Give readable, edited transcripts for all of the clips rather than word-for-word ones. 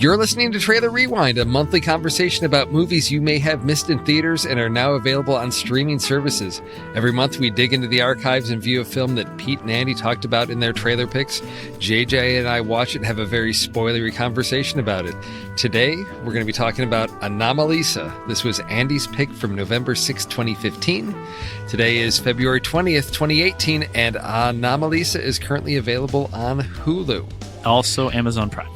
You're listening to Trailer Rewind, a monthly conversation about movies you may have missed in theaters and are now available on streaming services. Every month we dig into the archives and view a film that Pete and Andy talked about in their trailer picks. JJ and I watch it and have a very spoilery conversation about it. Today, we're going to be talking about Anomalisa. This was Andy's pick from November 6, 2015. Today is February 20th, 2018, and Anomalisa is currently available on Hulu. Also Amazon Prime.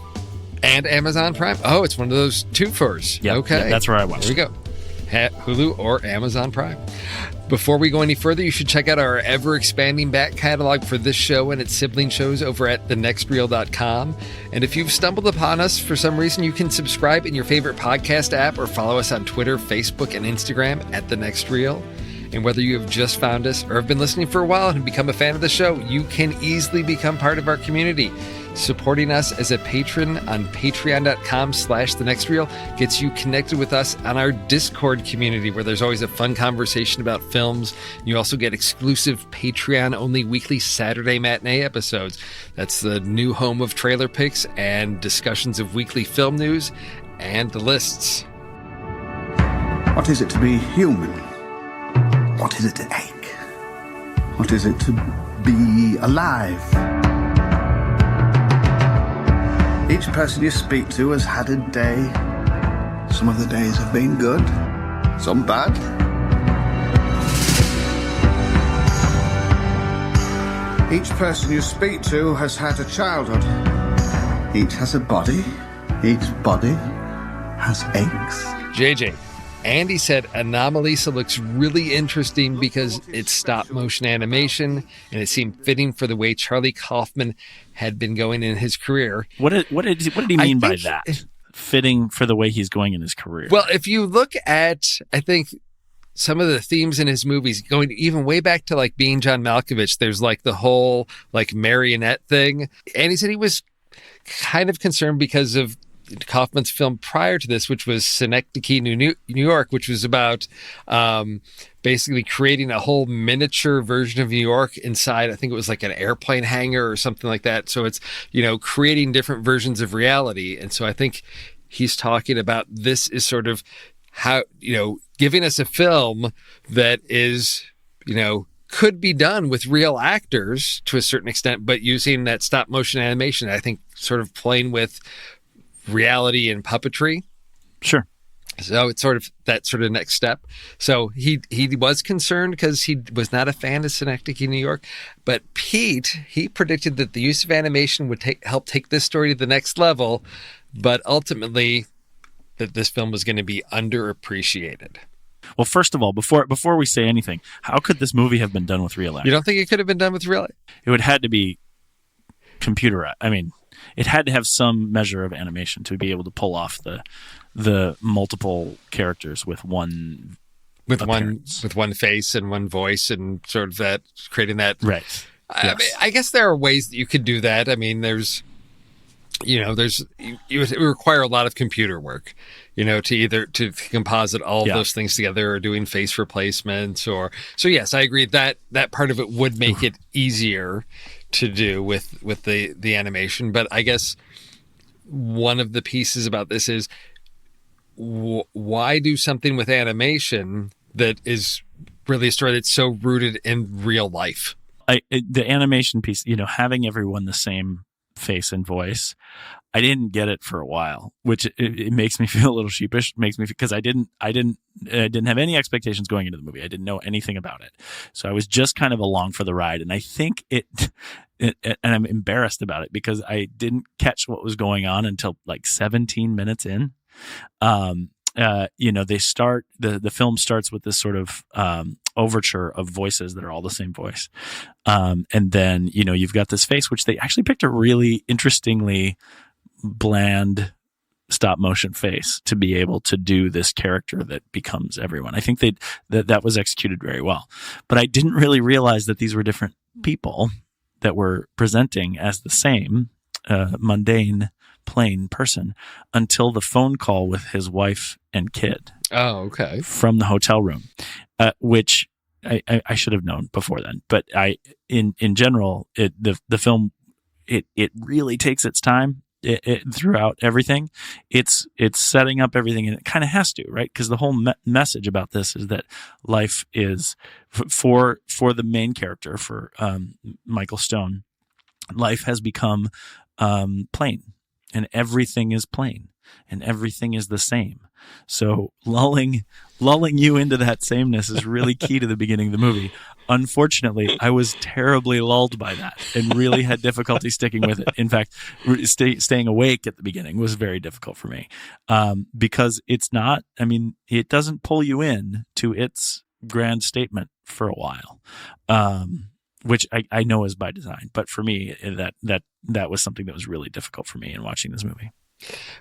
And Amazon Prime. Oh, it's one of those two-fers. Yep, okay. Yep, that's where I watched. There we go. Hulu or Amazon Prime. Before we go any further, you should check out our ever-expanding back catalog for this show and its sibling shows over at thenextreel.com. And if you've stumbled upon us for some reason, you can subscribe in your favorite podcast app or follow us on Twitter, Facebook, and Instagram at The Next Reel. And whether you have just found us or have been listening for a while and become a fan of the show, you can easily become part of our community. Supporting us as a patron on patreon.com/thenextreel gets you connected with us on our Discord community, where there's always a fun conversation about films. You also get exclusive Patreon-only weekly Saturday matinee episodes. That's the new home of trailer picks and discussions of weekly film news and the lists. What is it to be human? What is it to ache? What is it to be alive? Each person you speak to has had a day. Some of the days have been good, some bad. Each person you speak to has had a childhood. Each has a body. Each body has aches. JJ, Andy said Anomalisa looks really interesting because it's stop-motion animation, and it seemed fitting for the way Charlie Kaufman had been going in his career. What did he mean by that? Fitting for the way he's going in his career. Well, if you look at, I think, some of the themes in his movies, going even way back to like Being John Malkovich, there's like the whole like marionette thing. And he said he was kind of concerned because of Kaufman's film prior to this, which was Synecdoche, New York, which was about basically creating a whole miniature version of New York inside, I think it was like an airplane hangar or something like that. So it's, creating different versions of reality. And so I think he's talking about this is sort of how, giving us a film that is, could be done with real actors to a certain extent, but using that stop motion animation, I think sort of playing with reality and puppetry. Sure. So it's sort of that sort of next step. So he was concerned because he was not a fan of Synecdoche, New York. But Pete, he predicted that the use of animation would help take this story to the next level, but ultimately that this film was going to be underappreciated. Well, first of all, before we say anything, how could this movie have been done with real actors? You don't think it could have been done with real? It would have had to be computerized. I mean, it had to have some measure of animation to be able to pull off the multiple characters with one face and one voice and sort of that creating that. Right. I mean, I guess there are ways that you could do that. I mean, it would require a lot of computer work, to composite all of those things together, or doing face replacements, so yes, I agree that part of it would make it easier to do with the animation. But I guess one of the pieces about this is why do something with animation that is really a story that's so rooted in real life? The animation piece, having everyone the same face and voice, I didn't get it for a while, which it makes me feel a little sheepish. Because I didn't have any expectations going into the movie. I didn't know anything about it, so I was just kind of along for the ride. And I think and I'm embarrassed about it because I didn't catch what was going on until like 17 minutes in. The film starts with this sort of overture of voices that are all the same voice, and then you've got this face, which they actually picked a really interestingly bland stop motion face to be able to do this character that becomes everyone. I think that was executed very well, but I didn't really realize that these were different people that were presenting as the same mundane, plain person until the phone call with his wife and kid. Oh, okay. From the hotel room, which I should have known before then. But in general, the film, it really takes its time throughout everything. It's setting up everything, and it kind of has to, right? Because the whole message about this is that life is for the main character, for Michael Stone. Life has become plain, and everything is plain, and everything is the same. So lulling you into that sameness is really key to the beginning of the movie. Unfortunately, I was terribly lulled by that and really had difficulty sticking with it. In fact, staying awake at the beginning was very difficult for me, because it's not, I mean, it doesn't pull you in to its grand statement for a while, which I know is by design. But for me, that was something that was really difficult for me in watching this movie.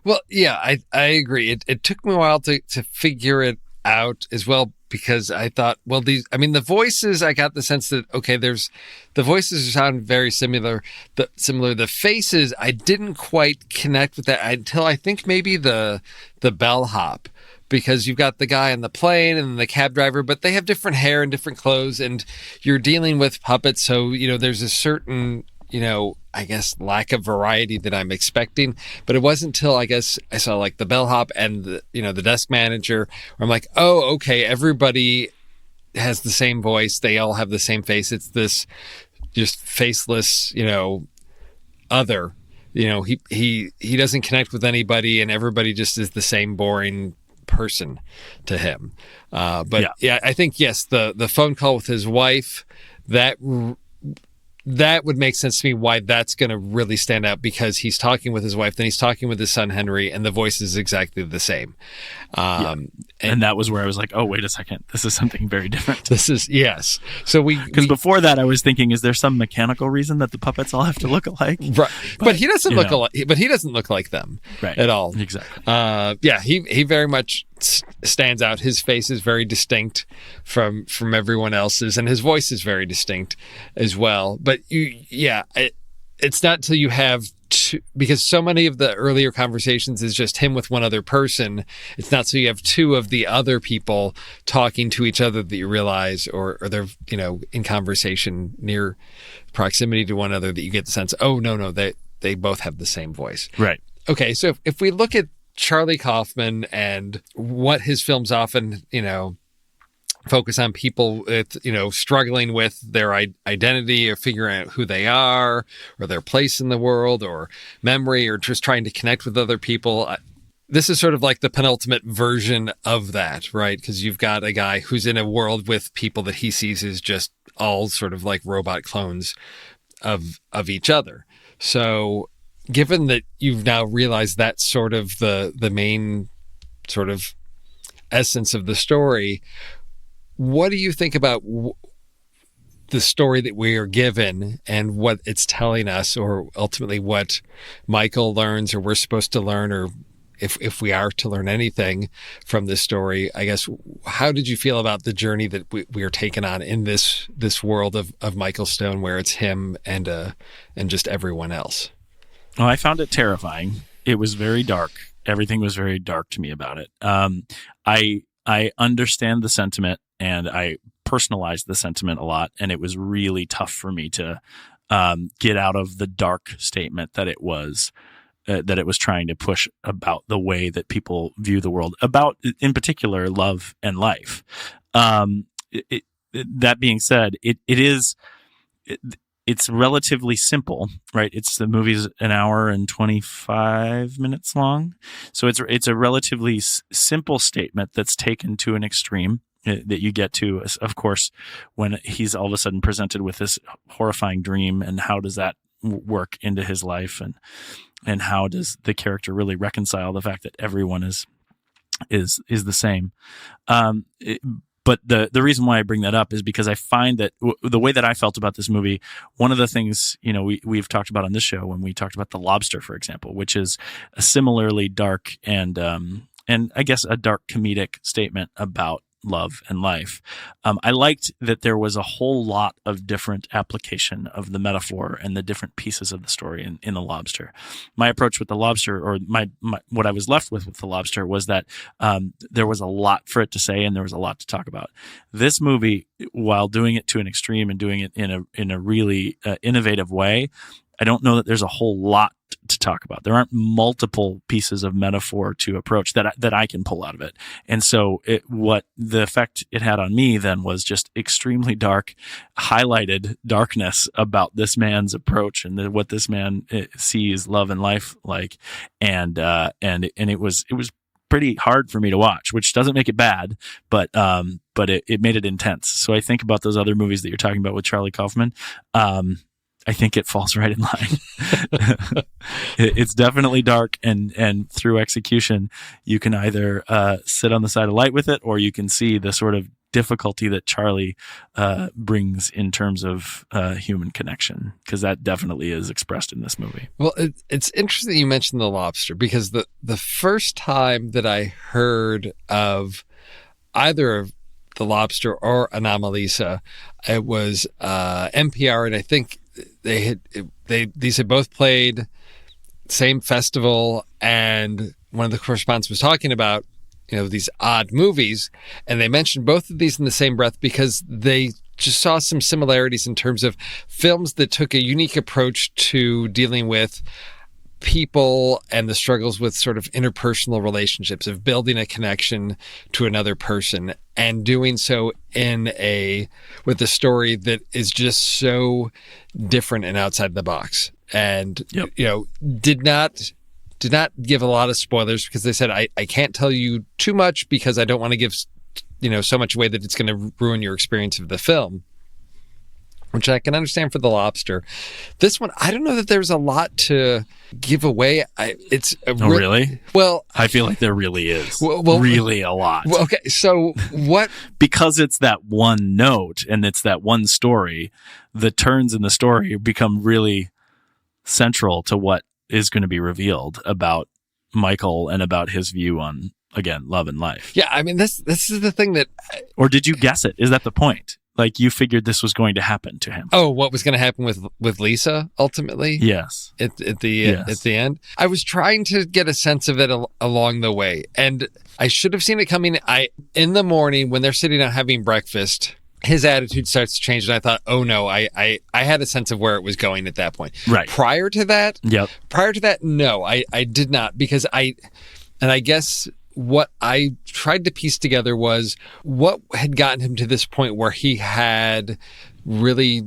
Well, yeah, I agree. It took me a while to figure it out as well, because I thought, well, the voices, I got the sense that, okay, the voices sound very similar. The faces, I didn't quite connect with that until I think maybe the bellhop, because you've got the guy on the plane and the cab driver, but they have different hair and different clothes, and you're dealing with puppets. So, there's a certain, I guess, lack of variety that I'm expecting. But it wasn't until I guess I saw like the bellhop and the desk manager, where I'm like, oh, okay, everybody has the same voice. They all have the same face. It's this just faceless, other. He doesn't connect with anybody, and everybody just is the same boring person to him. But yeah, I think, yes, the phone call with his wife, that would make sense to me why that's going to really stand out, because he's talking with his wife, then he's talking with his son Henry, and the voice is exactly the same. And that was where I was like, oh, wait a second, this is something very different. Yes. So because before that I was thinking, is there some mechanical reason that the puppets all have to look alike? Right. But he doesn't look alike. But he doesn't look like them at all. Exactly. He very much stands out. His face is very distinct from everyone else's, and his voice is very distinct as well. But it's not till you have two, because so many of the earlier conversations is just him with one other person. It's not till you have two of the other people talking to each other that you realize, or they're in conversation near proximity to one another, that you get the sense, oh no, they both have the same voice. Right. Okay, so if we look at Charlie Kaufman and what his films often, focus on people with, struggling with their identity, or figuring out who they are, or their place in the world, or memory, or just trying to connect with other people. This is sort of like the penultimate version of that, right? Because you've got a guy who's in a world with people that he sees as just all sort of like robot clones of each other. So given that you've now realized that's sort of the main sort of essence of the story, what do you think about the story that we are given and what it's telling us, or ultimately what Michael learns, or we're supposed to learn, or if we are to learn anything from this story? I guess, how did you feel about the journey that we are taken on in this world of Michael Stone, where it's him and just everyone else? Oh, I found it terrifying. It was very dark. Everything was very dark to me about it. I understand the sentiment, and I personalized the sentiment a lot, and it was really tough for me to get out of the dark statement that it was trying to push about the way that people view the world, about, in particular, love and life. That being said, it's relatively simple, right? The movie's an hour and 25 minutes long. So it's a relatively simple statement that's taken to an extreme that you get to, of course, when he's all of a sudden presented with this horrifying dream, and how does that work into his life, and how does the character really reconcile the fact that everyone is the same. But the reason why I bring that up is because I find that the way that I felt about this movie, one of the things, we've talked about on this show, when we talked about The Lobster, for example, which is a similarly dark and I guess a dark comedic statement about love and life. I liked that there was a whole lot of different application of the metaphor and the different pieces of the story in The Lobster. My approach with The Lobster, or my what I was left with The Lobster, was that there was a lot for it to say, and there was a lot to talk about. This movie, while doing it to an extreme and doing it in a really innovative way, I don't know that there's a whole lot to talk about. There aren't multiple pieces of metaphor to approach that I can pull out of it. And so what the effect it had on me then was just extremely dark, highlighted darkness about this man's approach and what this man sees love and life like. And it was pretty hard for me to watch, which doesn't make it bad, but it made it intense. So I think about those other movies that you're talking about with Charlie Kaufman. I think it falls right in line. It's definitely dark, and through execution, you can either sit on the side of light with it, or you can see the sort of difficulty that Charlie brings in terms of human connection, because that definitely is expressed in this movie. Well, it's interesting you mentioned The Lobster, because the first time that I heard of either of The Lobster or Anomalisa, it was NPR, and I think these had both played same festival, and one of the correspondents was talking about these odd movies, and they mentioned both of these in the same breath because they just saw some similarities in terms of films that took a unique approach to dealing with people and the struggles with sort of interpersonal relationships, of building a connection to another person, and doing so with a story that is just so different and outside the box. And did not give a lot of spoilers, because they said I can't tell you too much because I don't want to give so much away that it's going to ruin your experience of the film, which I can understand for The Lobster. This one, I don't know that there's a lot to give away. Really? Well, I feel like there really is. Really a lot. Well, okay, so what? Because it's that one note and it's that one story, the turns in the story become really central to what is going to be revealed about Michael and about his view on, again, love and life. Yeah, I mean, this is the thing that... Or did you guess it? Is that the point? Like, you figured this was going to happen to him. Oh, what was going to happen with Lisa ultimately? Yes. At the end, I was trying to get a sense of it along the way, and I should have seen it coming. In the morning when they're sitting down having breakfast, his attitude starts to change, and I thought, oh no, I had a sense of where it was going at that point. Right. Prior to that, no, I did not, because I guess what I tried to piece together was what had gotten him to this point where he had really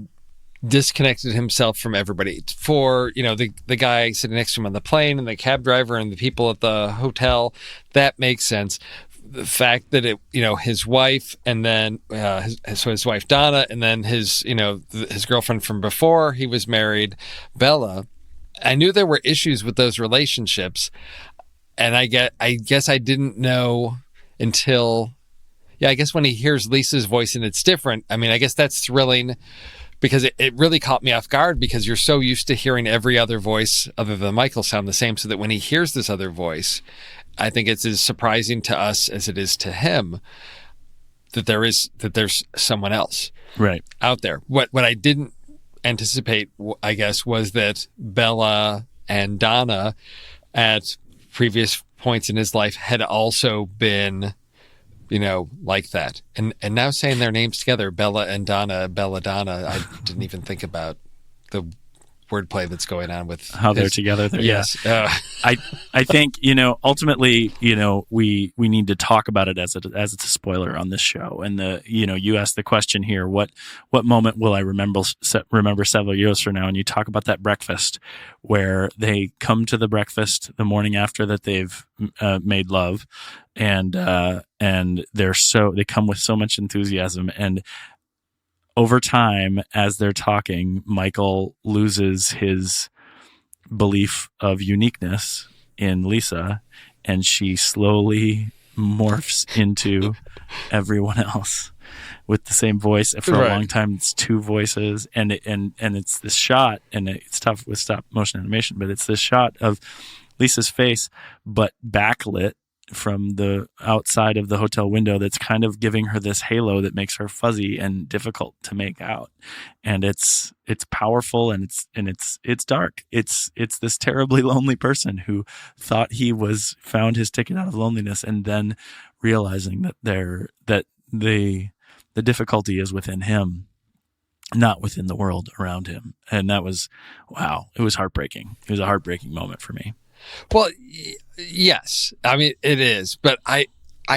disconnected himself from everybody. For, the guy sitting next to him on the plane and the cab driver and the people at the hotel, that makes sense. The fact that his wife, and then his wife Donna, and then his girlfriend from before he was married, Bella. I knew there were issues with those relationships. And I guess I didn't know until, I guess when he hears Lisa's voice and it's different. I mean, I guess that's thrilling, because it really caught me off guard, because you're so used to hearing every other voice other than Michael sound the same. So that when he hears this other voice, I think it's as surprising to us as it is to him that there's someone else out there. What I didn't anticipate, I guess, was that Bella and Donna at previous points in his life had also been, like that. And now saying their names together, Bella and Donna, Bella Donna, I didn't even think about the wordplay that's going on with how they're together there. Yes. Yeah. I think, ultimately, we need to talk about it as it's a spoiler on this show. And you asked the question here, what moment will I remember several years from now? And you talk about that breakfast where they come to the breakfast the morning after that they've made love, and they come with so much enthusiasm, and over time, as they're talking, Michael loses his belief of uniqueness in Lisa, and she slowly morphs into everyone else with the same voice. For a long time, it's two voices, and it's this shot, and it's tough with stop motion animation, but it's this shot of Lisa's face, but backlit from the outside of the hotel window, that's kind of giving her this halo that makes her fuzzy and difficult to make out. And it's powerful, and it's dark. It's this terribly lonely person who thought he found his ticket out of loneliness, and then realizing that the difficulty is within him. not within the world around him. And that was, wow, it was heartbreaking. It was a heartbreaking moment for me. Well, yes. I mean, it is. But I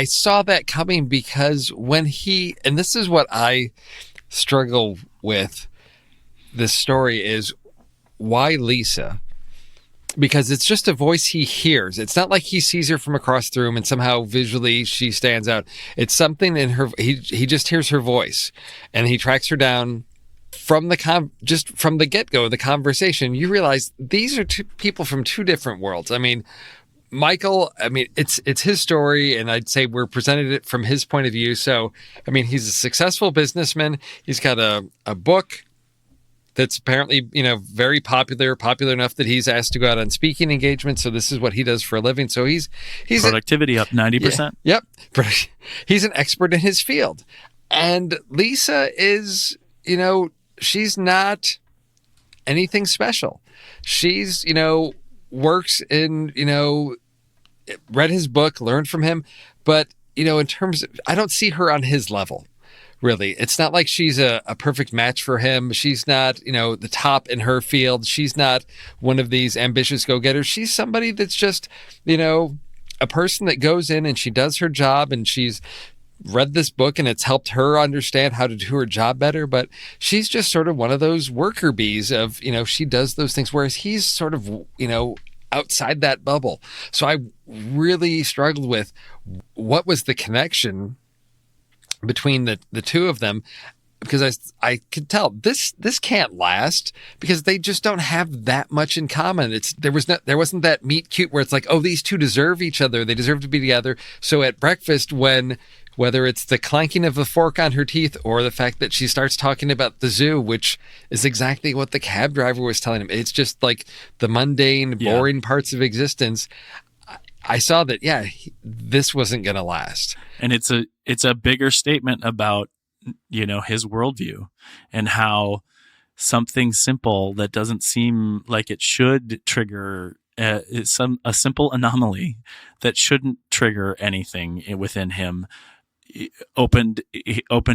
saw that coming because when and this is what I struggle with this story, is why Lisa? Because it's just a voice he hears. It's not like he sees her from across the room and somehow visually she stands out. It's something in her. He just hears her voice, and he tracks her down from just from the get-go of the conversation. You realize these are two people from two different worlds. I mean, Michael, I mean, it's his story, and I'd say we're presented it from his point of view. So, I mean, he's a successful businessman. He's got a book that's apparently, very popular enough that he's asked to go out on speaking engagements. So this is what he does for a living. So he's productivity up 90%. Yep. He's an expert in his field. And Lisa is, she's not anything special. She's, works in, read his book, learned from him. But, in terms of, I don't see her on his level. Really, it's not like she's a perfect match for him. She's not, the top in her field. She's not one of these ambitious go-getters. She's somebody that's just, a person that goes in and she does her job, and she's read this book and it's helped her understand how to do her job better. But she's just sort of one of those worker bees of, she does those things, whereas he's sort of, outside that bubble. So I really struggled with what was the connection between the two of them, because I could tell this can't last, because they just don't have that much in common. There wasn't that meet cute where it's like, oh, these two deserve each other, they deserve to be together. So at breakfast, whether it's the clanking of the fork on her teeth or the fact that she starts talking about the zoo, which is exactly what the cab driver was telling him, it's just like the mundane, boring parts of existence. I saw that, this wasn't going to last. And it's a bigger statement about, his worldview, and how something simple that doesn't seem like it should trigger a simple anomaly that shouldn't trigger anything within him opened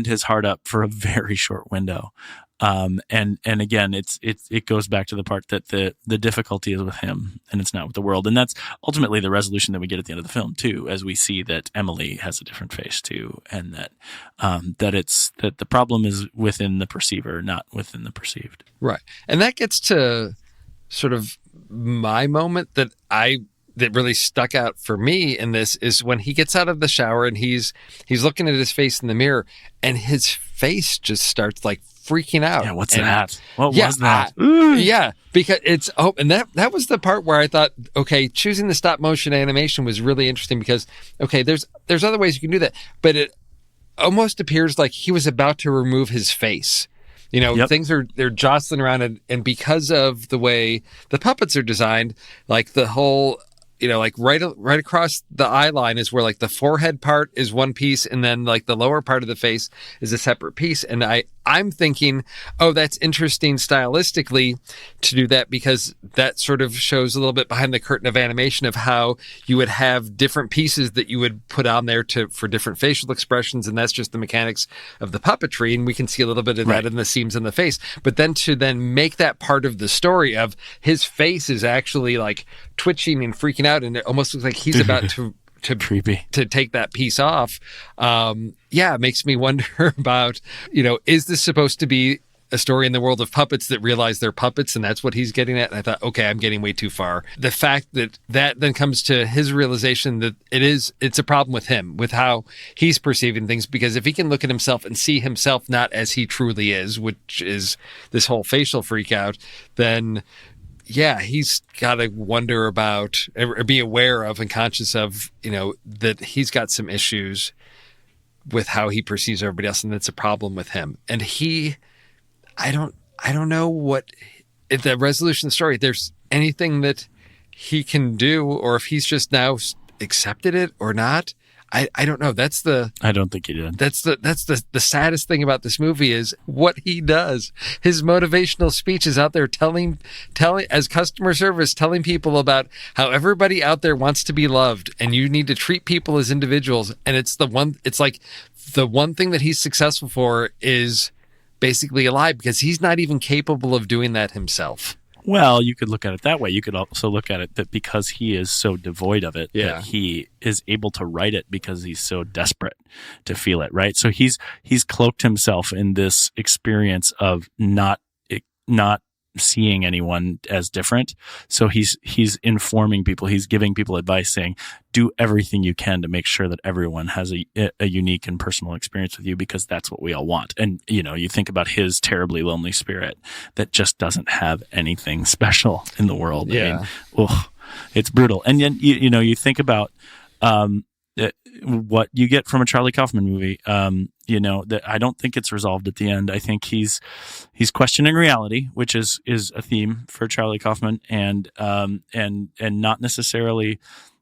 his heart up for a very short window. And again, it goes back to the part that the difficulty is with him and it's not with the world. And that's ultimately the resolution that we get at the end of the film too, as we see that Emily has a different face too. And that the problem is within the perceiver, not within the perceived. Right. And that gets to sort of my moment that really stuck out for me in this, is when he gets out of the shower and he's looking at his face in the mirror, and his face just starts like freaking out. Yeah, what's that? What was that? Because it's and that was the part where I thought, okay, choosing the stop motion animation was really interesting, because okay, there's other ways you can do that, but it almost appears like he was about to remove his face. Things they're jostling around, and because of the way the puppets are designed, like the whole, like right across the eye line is where like the forehead part is one piece, and then like the lower part of the face is a separate piece. And I'm thinking, oh, that's interesting stylistically to do that, because that sort of shows a little bit behind the curtain of animation of how you would have different pieces that you would put on there for different facial expressions. And that's just the mechanics of the puppetry. And we can see a little bit of that in the seams in the face. But then to make that part of the story of his face is actually like twitching and freaking out, and it almost looks like he's about to creepy to take that piece off. It makes me wonder about, is this supposed to be a story in the world of puppets that realize they're puppets, and that's what he's getting at? And I thought, okay, I'm getting way too far. The fact that then comes to his realization that it's a problem with him, with how he's perceiving things, because if he can look at himself and see himself not as he truly is, which is this whole facial freak out, then he's got to wonder about, or be aware of and conscious of, that he's got some issues with how he perceives everybody else, and that's a problem with him. And I don't know what, if the resolution of the story, if there's anything that he can do, or if he's just now accepted it or not. I don't know. I don't think he did. That's the saddest thing about this movie is what he does. His motivational speech is out there telling as customer service, telling people about how everybody out there wants to be loved and you need to treat people as individuals. And it's like the one thing that he's successful for is basically a lie because he's not even capable of doing that himself. Well, you could look at it that way. You could also look at it that because he is so devoid of it, Yeah. that he is able to write it because he's so desperate to feel it, right? So he's cloaked himself in this experience of not seeing anyone as different. So he's informing people, he's giving people advice saying, do everything you can to make sure that everyone has a unique and personal experience with you, because that's what we all want. And, you think about his terribly lonely spirit that just doesn't have anything special in the world. Yeah. I mean, it's brutal. And then, you think about, what you get from a Charlie Kaufman movie, that I don't think it's resolved at the end. I think he's questioning reality, which is a theme for Charlie Kaufman, and not necessarily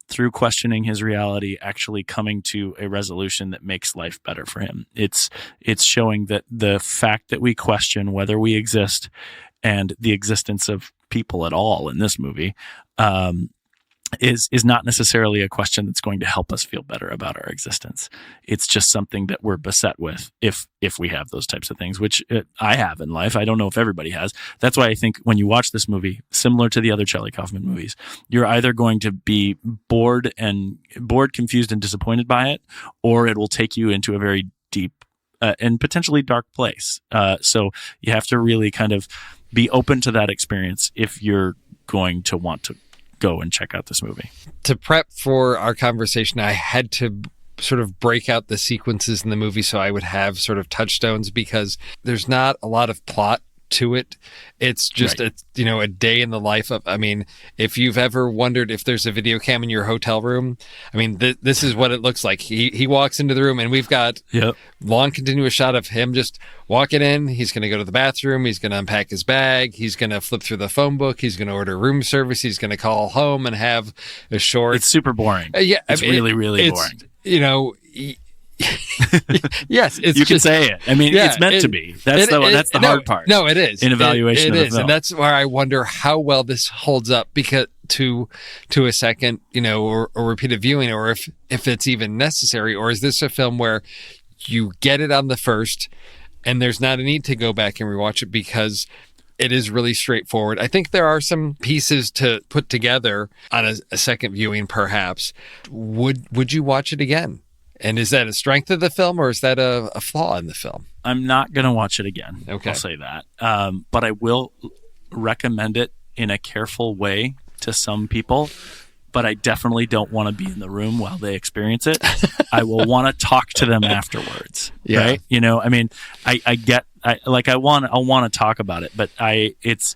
through questioning his reality, actually coming to a resolution that makes life better for him. It's showing that the fact that we question whether we exist and the existence of people at all in this movie, is not necessarily a question that's going to help us feel better about our existence. It's just something that we're beset with if we have those types of things, which I have in life. I don't know if everybody has. That's why I think when you watch this movie, similar to the other Charlie Kaufman movies, you're either going to be bored, confused, and disappointed by it, or it will take you into a very deep and potentially dark place. So you have to really kind of be open to that experience if you're going to want to go and check out this movie. To prep for our conversation, I had to sort of break out the sequences in the movie so I would have sort of touchstones, because there's not a lot of plot to it. It's just Right. a day in the life of, if you've ever wondered if there's a video cam in your hotel room, this is what it looks like. He walks into the room and we've got long continuous shot of him just walking in. He's going to go to the bathroom. He's going to unpack his bag. He's going to flip through the phone book. He's going to order room service. He's going to call home and have a short. It's super boring. It's really boring. Yes, it's you can say it. It's meant to be. That's the hard part. No, it is. In evaluation of the film. And that's where I wonder how well this holds up, because to a second, or repeated viewing, or if it's even necessary, or is this a film where you get it on the first, and there's not a need to go back and rewatch it because it is really straightforward. I think there are some pieces to put together on a second viewing, perhaps. Would you watch it again? And is that a strength of the film, or is that a flaw in the film? I'm not going to watch it again. Okay. I'll say that. But I will recommend it in a careful way to some people. But I definitely don't want to be in the room while they experience it. I will want to talk to them afterwards. Yeah. Right? I want to talk about it, but it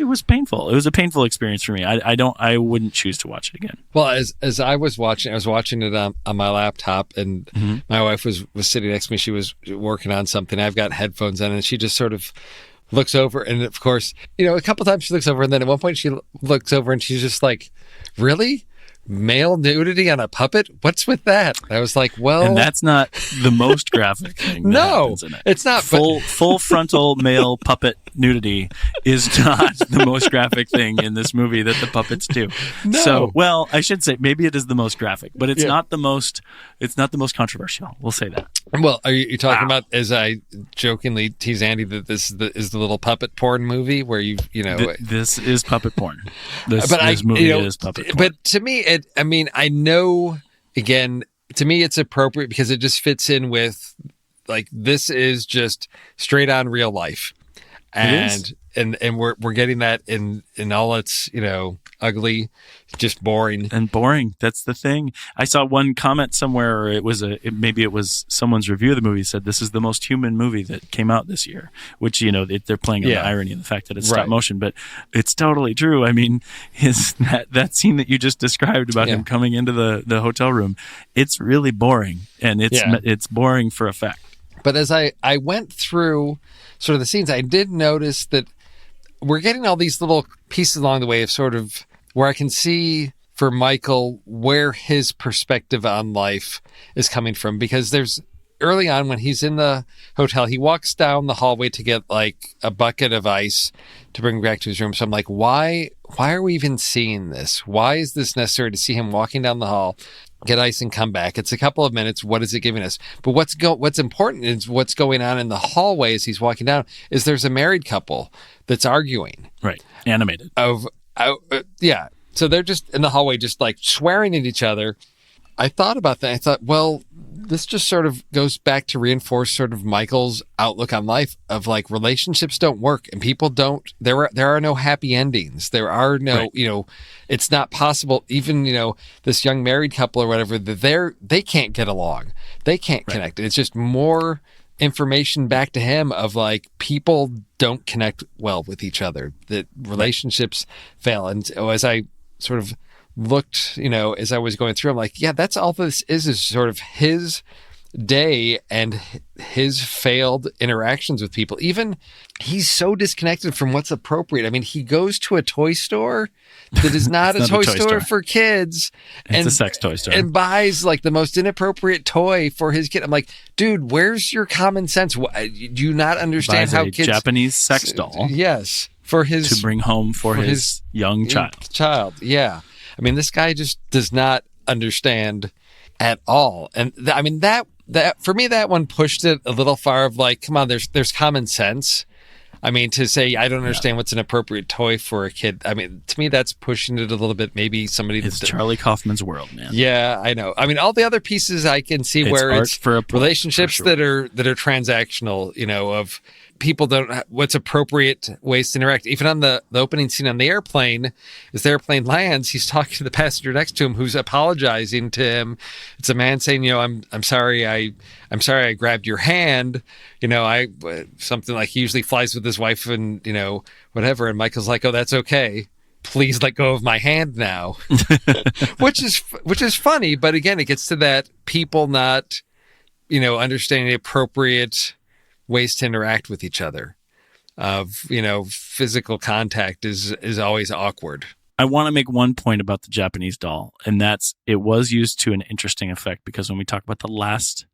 was painful. It was a painful experience for me. I wouldn't choose to watch it again. Well, as I was watching it on my laptop, and my wife was sitting next to me. She was working on something. I've got headphones on, and she just sort of looks over, and of course, a couple times she looks over, and then at one point she looks over and she's just like, "Really? Male nudity on a puppet? What's with that?" I was like, well... And that's not the most graphic thing that happens in it. It's not. Full frontal male puppet nudity is not the most graphic thing in this movie that the puppets do. No. So, well, I should say maybe it is the most graphic, but it's not the most controversial. We'll say that. Well, are you talking about, as I jokingly tease Andy, that this is the little puppet porn movie where this is puppet porn. This movie is puppet porn. But to me, I know, again, to me it's appropriate because it just fits in with, like, this is just straight on real life. And we're getting that in all its, ugly, just boring. And boring. That's the thing. I saw one comment somewhere, or maybe it was someone's review of the movie, said this is the most human movie that came out this year, which, they're playing on the irony of the fact that it's stop motion, but it's totally true. That scene that you just described about him coming into the hotel room, it's really boring, and it's boring for effect. But as I went through sort of the scenes, I did notice that we're getting all these little pieces along the way of sort of where I can see for Michael where his perspective on life is coming from. Because there's early on when he's in the hotel, he walks down the hallway to get like a bucket of ice to bring back to his room. So I'm like, why are we even seeing this? Why is this necessary to see him walking down the hall get ice and come back. It's a couple of minutes. What is it giving us? But what's important is what's going on in the hallway as he's walking down is there's a married couple that's arguing. Right. Animated. Yeah. So they're just in the hallway, just like swearing at each other. I thought about that. I thought, well, this just sort of goes back to reinforce sort of Michael's outlook on life of like relationships don't work and people don't, there are no happy endings. There are no, right. It's not possible. Even, this young married couple or whatever, they can't get along. They can't connect. It's just more information back to him of like people don't connect well with each other, that relationships fail. And as I sort of looked, as I was going through, I'm like, yeah, that's all this is sort of his day and his failed interactions with people. Even he's so disconnected from what's appropriate. I mean, he goes to a toy store that is not a toy store for kids. It's a sex toy store. And buys like the most inappropriate toy for his kid. I'm like, dude, where's your common sense? Do you not understand how kids... Japanese sex doll. Yes. For his... To bring home for his young child. Yeah. I mean, this guy just does not understand at all. And that for me, that one pushed it a little far of like, come on, there's common sense. I mean, to say, I don't understand what's an appropriate toy for a kid. I mean, to me, that's pushing it a little bit. Maybe somebody... It's Charlie Kaufman's world, man. Yeah, I know. I mean, all the other pieces I can see where it's for relationships that are transactional, of people don't... What's appropriate ways to interact. Even on the opening scene on the airplane, as the airplane lands, he's talking to the passenger next to him who's apologizing to him. It's a man saying, I'm sorry I grabbed your hand. I something like he usually flies with his wife and, whatever. And Michael's like, oh, that's okay. Please let go of my hand now, which is funny. But again, it gets to that people not, understanding the appropriate ways to interact with each other. Physical contact is always awkward. I want to make one point about the Japanese doll, and that's it was used to an interesting effect because when we talk about the last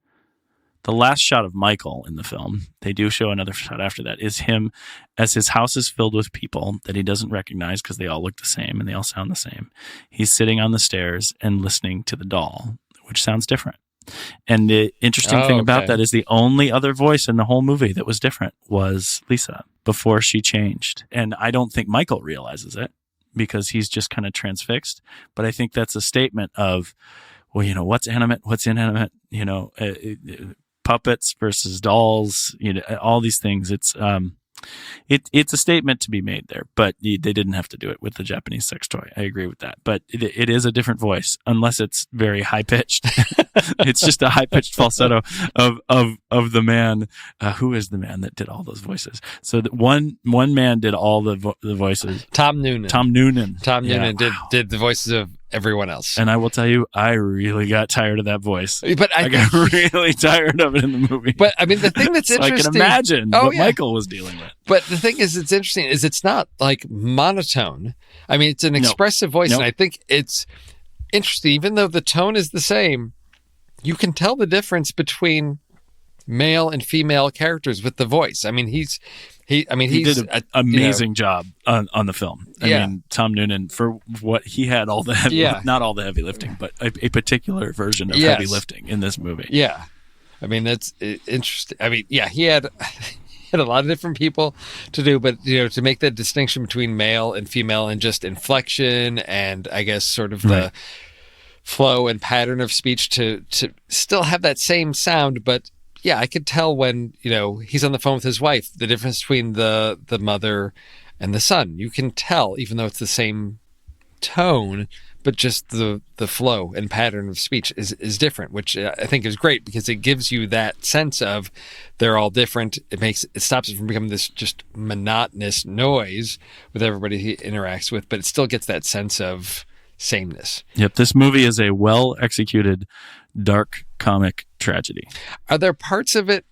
shot of Michael in the film, they do show another shot after that, is him as his house is filled with people that he doesn't recognize because they all look the same and they all sound the same. He's sitting on the stairs and listening to the doll, which sounds different. And the interesting thing about that is the only other voice in the whole movie that was different was Lisa before she changed. And I don't think Michael realizes it because he's just kind of transfixed. But I think that's a statement of, well, what's animate, what's inanimate, puppets versus dolls, all these things. It's a statement to be made there, but they didn't have to do it with the Japanese sex toy. I agree with that, but it is a different voice unless it's very high pitched. It's just a high pitched falsetto of the man. Who is the man that did all those voices? So that one man did all the voices. Tom Noonan did the voices of everyone else. And I will tell you, I really got tired of that voice. But I got really tired of it in the movie. But I mean, the thing that's interesting, I can imagine what Michael was dealing with. But the thing is, it's interesting is it's not like monotone. I mean, it's an expressive voice, and I think it's interesting. Even though the tone is the same, you can tell the difference between male and female characters with the voice. I mean, he did an amazing job on the film. I mean, Tom Noonan, for what he had all the heavy, not all the heavy lifting, but a particular version of heavy lifting in this movie. Yeah. I mean, that's interesting. I mean, he had a lot of different people to do, but, to make that distinction between male and female and just inflection and I guess sort of the flow and pattern of speech to still have that same sound, but yeah, I could tell when, he's on the phone with his wife, the difference between the mother and the son. You can tell, even though it's the same tone, but just the flow and pattern of speech is different, which I think is great because it gives you that sense of they're all different. It stops it from becoming this just monotonous noise with everybody he interacts with, but it still gets that sense of sameness. Yep, this movie is a well-executed dark comic tragedy. Are there parts of it,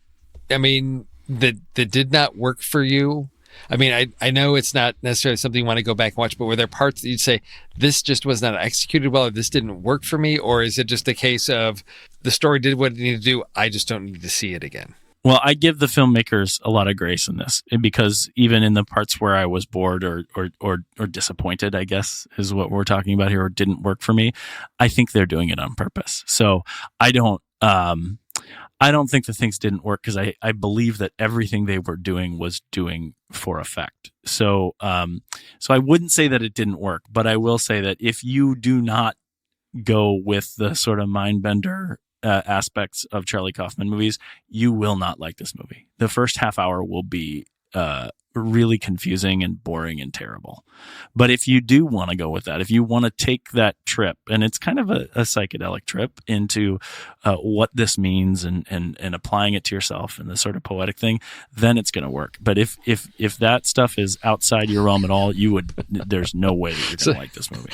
I mean, that did not work for you? I mean, I know it's not necessarily something you want to go back and watch, but were there parts that you'd say, this just was not executed well, or this didn't work for me? Or is it just a case of the story did what it needed to do, I just don't need to see it again? Well, I give the filmmakers a lot of grace in this, because even in the parts where I was bored or disappointed, I guess is what we're talking about here, or didn't work for me, I think they're doing it on purpose. So I don't think the things didn't work, because I believe that everything they were doing was doing for effect. So I wouldn't say that it didn't work, but I will say that if you do not go with the sort of mind bender aspects of Charlie Kaufman movies, you will not like this movie. The first half hour will be really confusing and boring and terrible. But if you do want to go with that, if you want to take that trip, and it's kind of a psychedelic trip into what this means and applying it to yourself and the sort of poetic thing, then it's going to work. But if that stuff is outside your realm at all, there's no way that you're going to like this movie.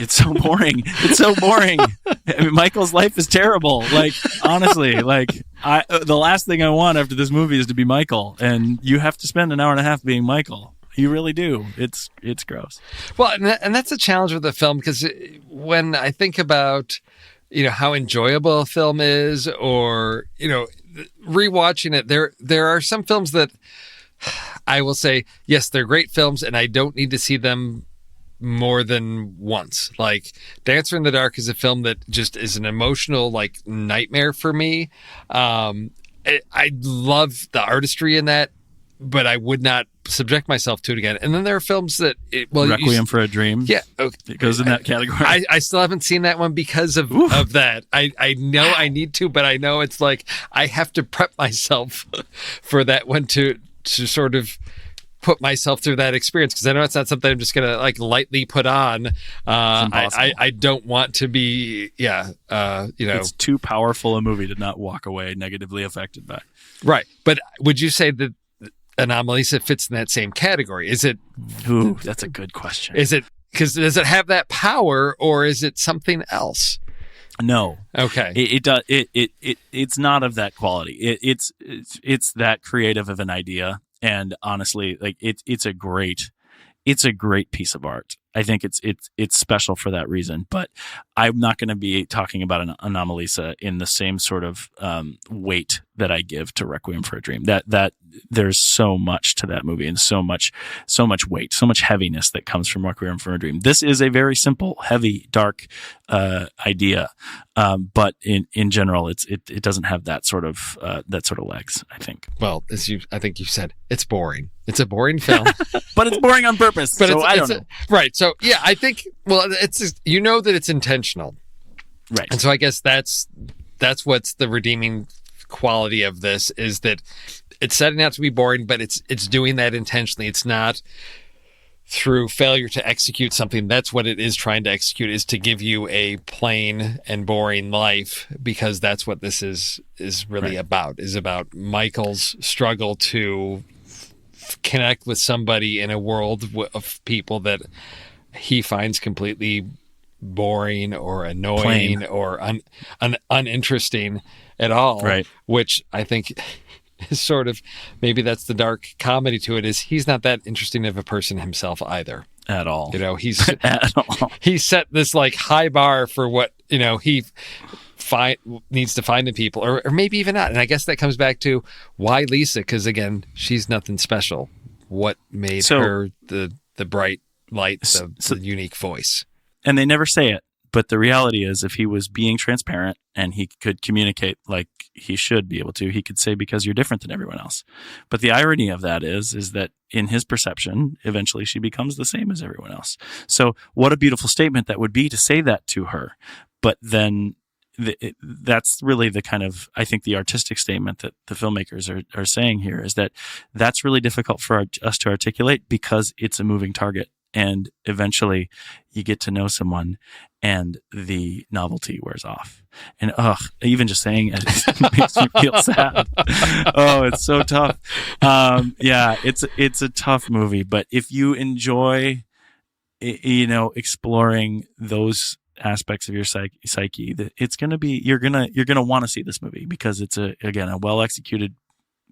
It's so boring. It's so boring. I mean, Michael's life is terrible. Like, honestly, like the last thing I want after this movie is to be Michael, and you have to spend an hour and a half being Michael. You really do. It's gross. Well, and that's a challenge with the film, because when I think about, how enjoyable a film is, or, rewatching it, there are some films that I will say, yes, they're great films, and I don't need to see them more than once. Like Dancer in the Dark is a film that just is an emotional nightmare for me. I love the artistry in that, but I would not subject myself to it again. And then there are films that Requiem for a Dream, it goes in that category. I still haven't seen that one because of that. I know I need to, but I know it's like I have to prep myself for that one to sort of put myself through that experience, because I know it's not something I'm just gonna lightly put on. I don't want to be it's too powerful a movie to not walk away negatively affected by. Right. But would you say that Anomalisa fits in that same category? Is it? Ooh, that's a good question. Is it, because does it have that power, or is it something else? No. Okay. It does. It's not of that quality. It's that creative of an idea. And honestly, it's a great piece of art. I think it's special for that reason. But I'm not going to be talking about an Anomalisa in the same sort of weight that I give to Requiem for a Dream. That there's so much to that movie, and so much weight, so much heaviness that comes from Requiem for a Dream. This is a very simple, heavy, dark idea, but in general, it doesn't have that sort of legs, I think. Well, I think you said, it's boring. It's a boring film, but it's boring on purpose. But so I don't know. Right. So yeah, I think, it's just, that it's intentional, right? And so I guess that's what's the redeeming quality of this, is that it's setting out to be boring, but it's doing that intentionally. It's not through failure to execute something. That's what it is trying to execute, is to give you a plain and boring life, because that's what this is really about, is about Michael's struggle to connect with somebody in a world of people that he finds completely boring or annoying, plain, or uninteresting at all. Right. Which I think is sort of, maybe that's the dark comedy to it, is he's not that interesting of a person himself either. At all. He's at all. He set this high bar for what, he needs to find in people, or maybe even not. And I guess that comes back to why Lisa, because again, she's nothing special. What made her the bright light, the unique voice? And they never say it, but the reality is, if he was being transparent and he could communicate like he should be able to, he could say, because you're different than everyone else. But the irony of that is that in his perception, eventually she becomes the same as everyone else. So what a beautiful statement that would be, to say that to her. But then that's really the kind of, I think, the artistic statement that the filmmakers are saying here, is that that's really difficult for us to articulate, because it's a moving target. And eventually you get to know someone and the novelty wears off. And even just saying it makes me feel sad. Oh, it's so tough. It's a tough movie, but if you enjoy, exploring those aspects of your psyche, that it's going to be, you're going to want to see this movie, because it's a well executed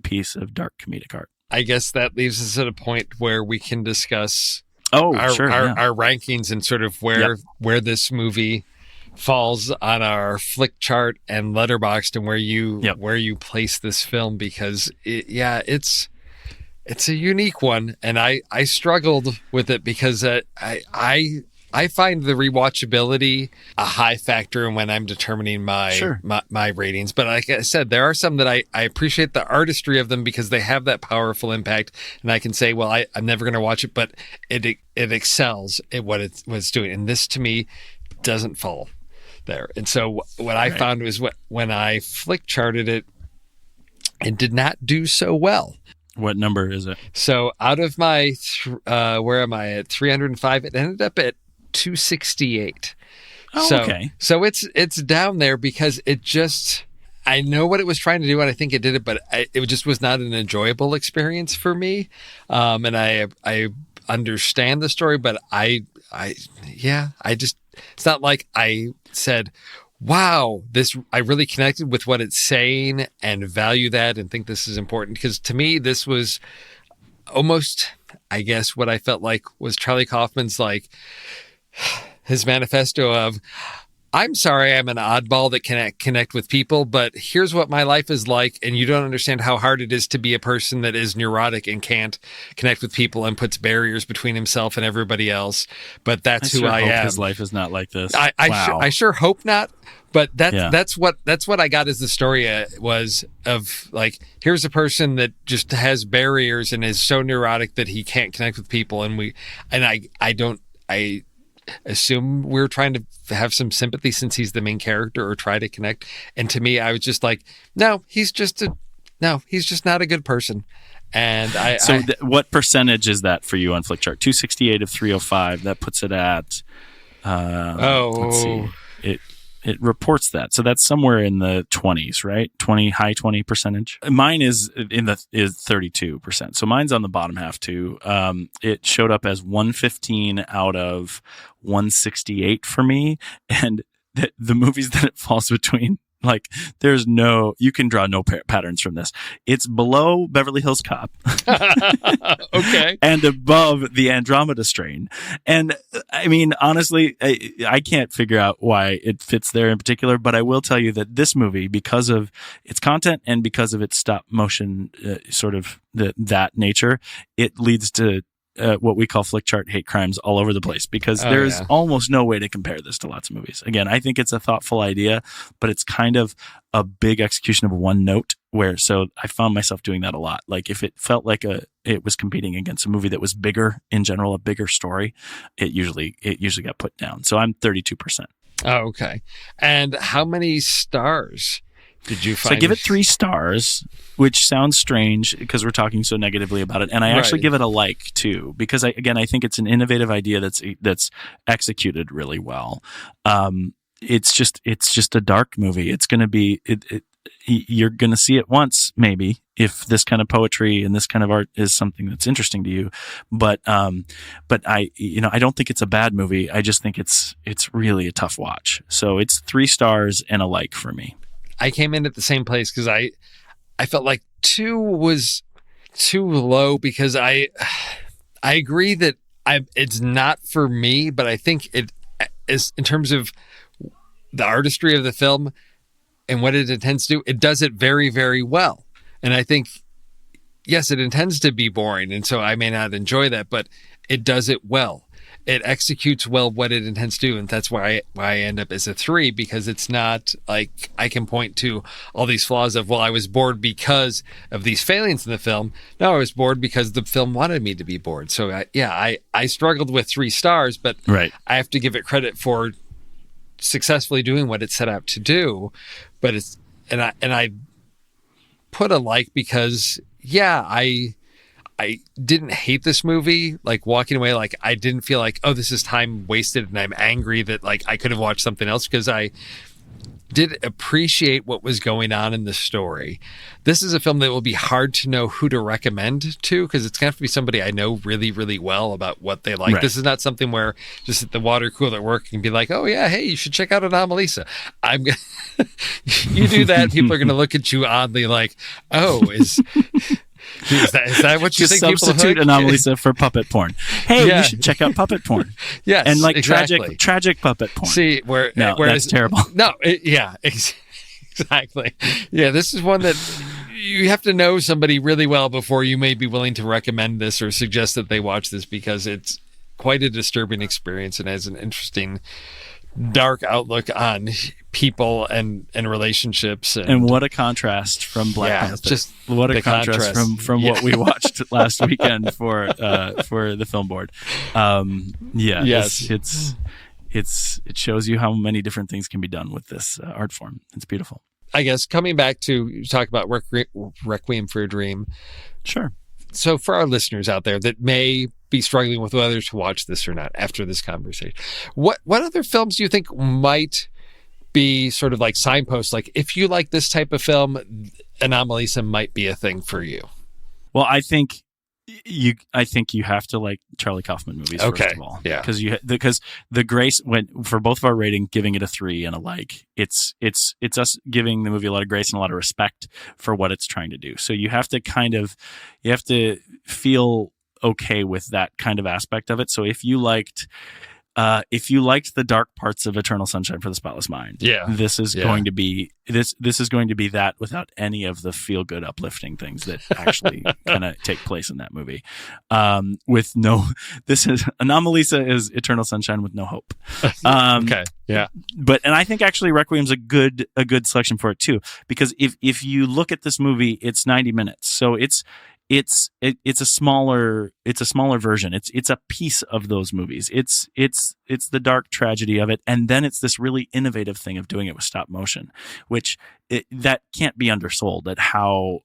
piece of dark comedic art. I guess that leaves us at a point where we can discuss our rankings, and sort of where this movie falls on our flick chart and Letterboxd, and Yep. where you place this film, because it's a unique one, and I struggled with it because I find the rewatchability a high factor when I'm determining my ratings. But like I said, there are some that I appreciate the artistry of them because they have that powerful impact, and I can say, well, I'm never going to watch it, but it excels at what it's doing. And this, to me, doesn't fall there. And so what I found was when I flick charted it, it did not do so well. What number is it? So out of my, where am I at? 305, it ended up at 268. Oh, okay. So it's down there because I know what it was trying to do, and I think it did it, but it just was not an enjoyable experience for me. And I understand the story, but it's not like I said, wow, I really connected with what it's saying and value that and think this is important. Because to me, this was almost, I guess, what I felt like was Charlie Kaufman's, like, his manifesto of, I'm sorry I'm an oddball that can't connect with people, but here's what my life is like, and you don't understand how hard it is to be a person that is neurotic and can't connect with people and puts barriers between himself and everybody else. But that's who I am. His life is not like this. I sure hope not. But that's what I got as the story was of, like, here's a person that just has barriers and is so neurotic that he can't connect with people, I assume we're trying to have some sympathy since he's the main character, or try to connect. And to me, I was just like, no, he's just not a good person. And what percentage is that for you on Flickchart? 268 of 305. That puts it at. Let's see. It reports that. So that's somewhere in the 20s, right? High 20%. Mine is 32%. So mine's on the bottom half too. It showed up as 115 out of 168 for me. And the movies that it falls between, like, you can draw no patterns from this. It's below Beverly Hills Cop. Okay. And above the Andromeda Strain. And I mean, honestly, I can't figure out why it fits there in particular, but I will tell you that this movie, because of its content and because of its stop motion, sort of that nature, it leads to what we call Flickchart hate crimes all over the place, because there's almost no way to compare this to lots of movies. Again, I think it's a thoughtful idea, but it's kind of a big execution of one note, so I found myself doing that a lot. Like, if it felt like it was competing against a movie that was bigger in general, a bigger story, it usually got put down. So I'm 32%. Oh, okay. And how many stars did you find? So I give it 3 stars, which sounds strange because we're talking so negatively about it. And I actually give it a like too, because I think it's an innovative idea that's executed really well. It's just a dark movie. It's going to be, you're going to see it once, maybe, if this kind of poetry and this kind of art is something that's interesting to you. But I don't think it's a bad movie. I just think it's really a tough watch. So it's 3 stars and a like for me. I came in at the same place because I felt like 2 was too low, because I agree that it's not for me, but I think it is, in terms of the artistry of the film and what it intends to do, it does it very, very well. And I think, yes, it intends to be boring, and so I may not enjoy that, but it does it well. It executes well what it intends to do, and that's why I end up as a 3, because it's not like I can point to all these flaws of, well, I was bored because of these failings in the film. No, I was bored because the film wanted me to be bored. So I struggled with 3 stars, but I have to give it credit for successfully doing what it set out to do. But I put a like because I didn't hate this movie, like, walking away, like, I didn't feel like, oh, this is time wasted and I'm angry that, like, I could have watched something else, because I did appreciate what was going on in the story. This is a film that will be hard to know who to recommend to, because it's going to have to be somebody I know really, really well about what they like. Right. This is not something where just at the water cooler at work and be like, oh yeah, hey, you should check out Anomalisa. You do that, people are going to look at you oddly like, oh, Is that what you Just think people substitute hook? Anomalisa for puppet porn. Hey, Yeah. you should check out puppet porn. Yes, And like exactly. tragic puppet porn. See, where that's terrible. No, exactly. Yeah, this is one that you have to know somebody really well before you may be willing to recommend this or suggest that they watch this, because it's quite a disturbing experience and has an interesting, dark outlook on people and relationships. And what a contrast from Black Panther. Just what a the contrast from what we watched last weekend for the film board. Yes. It shows you how many different things can be done with this art form. It's beautiful. I guess coming back to talk about Requiem for a Dream. Sure. So for our listeners out there that may be struggling with whether to watch this or not after this conversation, what other films do you think might be sort of like signposts? Like, if you like this type of film, Anomalisa might be a thing for you. Well, I think you have to like Charlie Kaufman movies, Okay. first of all. Yeah. Because the grace, for both of our rating, giving it a 3 and a like, it's us giving the movie a lot of grace and a lot of respect for what it's trying to do. So you have to feel okay with that kind of aspect of it. So if you liked the dark parts of Eternal Sunshine for the Spotless Mind, this is going to be this is going to be that without any of the feel good uplifting things that actually kind of take place in that movie. Anomalisa is Eternal Sunshine with no hope. Okay. Yeah. And I think actually Requiem's a good selection for it too, because if you look at this movie, it's 90 minutes, so it's a smaller version. It's a piece of those movies. It's the dark tragedy of it, and then it's this really innovative thing of doing it with stop motion, which that can't be undersold at how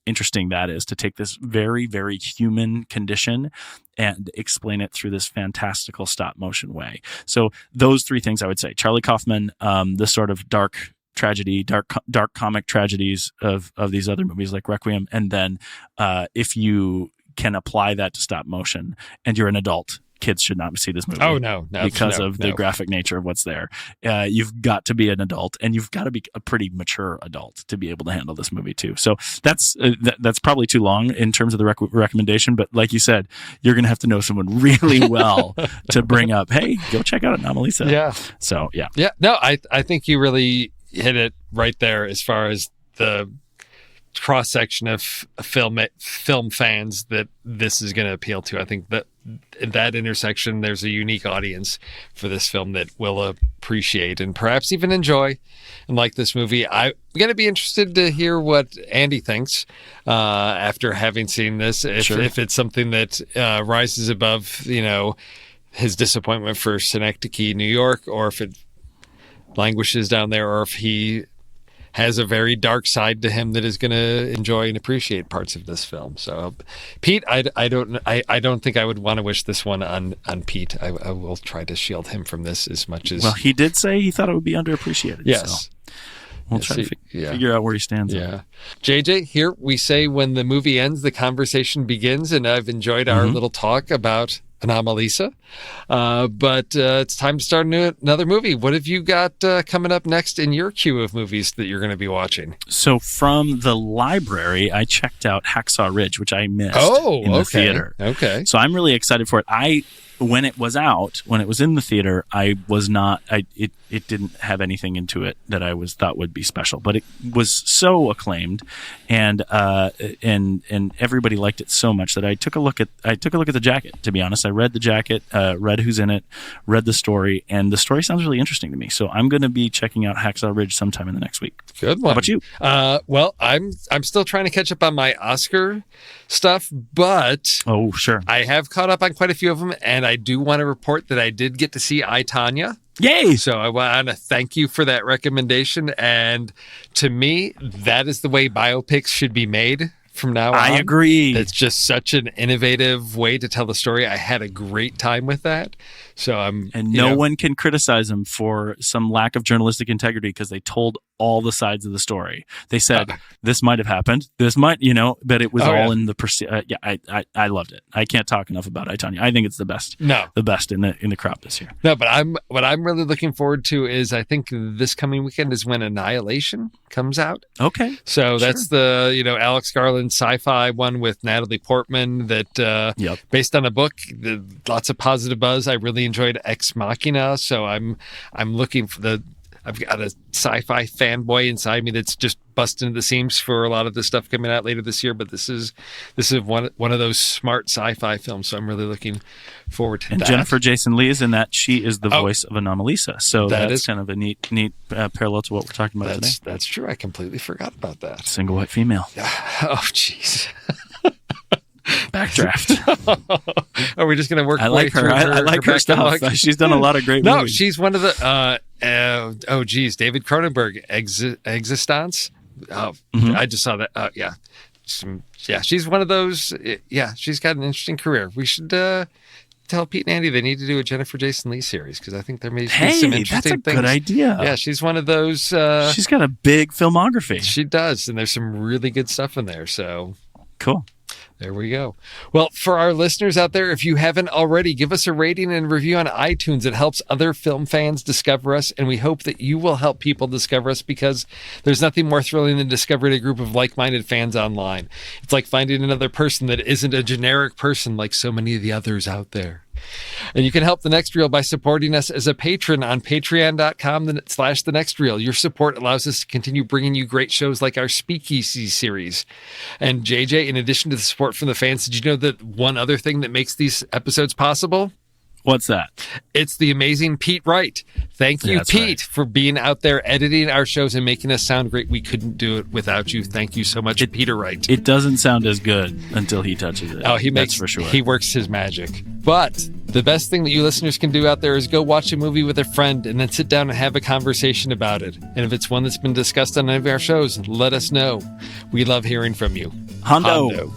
interesting that is, to take this very, very human condition and explain it through this fantastical stop motion way. So those 3 things I would say: Charlie Kaufman, the sort of dark tragedy, dark comic tragedies of these other movies like Requiem, and then if you can apply that to stop motion and you're an adult, kids should not see this movie. Oh no, because of the graphic nature of what's there. You've got to be an adult, and you've got to be a pretty mature adult to be able to handle this movie too. So that's probably too long in terms of the recommendation, but like you said, you're going to have to know someone really well to bring up, hey, go check out Anomalisa. Yeah. So yeah. No, I think you really hit it right there as far as the cross section of film fans that this is going to appeal to. I think that in that intersection, there's a unique audience for this film that will appreciate and perhaps even enjoy and like this movie. I'm going to be interested to hear what Andy thinks after having seen this. If it's something that rises above, his disappointment for Synecdoche, New York, or if it languishes down there, or if he has a very dark side to him that is going to enjoy and appreciate parts of this film. So, Pete, I don't think I would want to wish this one on Pete. I will try to shield him from this as much as. Well, he did say he thought it would be underappreciated. Yes. So we'll try to figure out where he stands. Yeah. JJ, here we say when the movie ends, the conversation begins, and I've enjoyed our little talk about Anomalisa. But it's time to start another movie. What have you got coming up next in your queue of movies that you're going to be watching? So from the library, I checked out Hacksaw Ridge, which I missed in the theater. Okay. So I'm really excited for it. When it was in the theater, it didn't have anything into it that I thought would be special, but it was so acclaimed, and everybody liked it so much that I took a look at the jacket. To be honest, I read the jacket, read who's in it, read the story, and the story sounds really interesting to me. So I'm going to be checking out Hacksaw Ridge sometime in the next week. Good one. How about you? Well, I'm still trying to catch up on my Oscar stuff, but oh sure, I have caught up on quite a few of them, and I do want to report that I did get to see I, Tonya. Yay! So I want to thank you for that recommendation. And to me, that is the way biopics should be made from now on. I agree. It's just such an innovative way to tell the story. I had a great time with that. So I'm, And no one can criticize them for some lack of journalistic integrity because they told all the sides of the story. They said this might have happened, this might, but it was in the I loved it. I can't talk enough about it, I tell you. I think it's the best. The best in the crop this year. No, but what I'm really looking forward to is I think this coming weekend is when Annihilation comes out. Okay. So that's the Alex Garland sci-fi one with Natalie Portman that based on a book. Lots of positive buzz. I really enjoyed Ex Machina, so I'm looking for I've got a sci-fi fanboy inside me that's just busting the seams for a lot of the stuff coming out later this year. But this is one of those smart sci-fi films, so I'm really looking forward to that. And Jennifer Jason Leigh is in that. She is the voice of Anomalisa, so that's kind of a neat parallel to what we're talking about today. That's true. I completely forgot about that. Single white female. Oh, jeez. Backdraft. Are we just going to work? I like her. I like her stuff. She's done a lot of great movies. No, she's one of the. David Cronenberg, Existence. I just saw that. She's one of those. She's got an interesting career. We should tell Pete and Andy they need to do a Jennifer Jason Leigh series because I think there may be some interesting that's a things. Good idea. Yeah, she's one of those. She's got a big filmography. She does, and there's some really good stuff in there. So cool. There we go. Well, for our listeners out there, if you haven't already, give us a rating and review on iTunes. It helps other film fans discover us, and we hope that you will help people discover us because there's nothing more thrilling than discovering a group of like-minded fans online. It's like finding another person that isn't a generic person like so many of the others out there. And you can help The Next Reel by supporting us as a patron on patreon.com/The Next Reel. Your support allows us to continue bringing you great shows like our Speakeasy series. And JJ, in addition to the support from the fans, did you know that one other thing that makes these episodes possible? What's that? It's the amazing Pete Wright. Thank you, Pete, for being out there editing our shows and making us sound great. We couldn't do it without you. Thank you so much, Peter Wright. It doesn't sound as good until he touches it. Oh, that's for sure. He works his magic. But the best thing that you listeners can do out there is go watch a movie with a friend and then sit down and have a conversation about it. And if it's one that's been discussed on any of our shows, let us know. We love hearing from you. Hondo.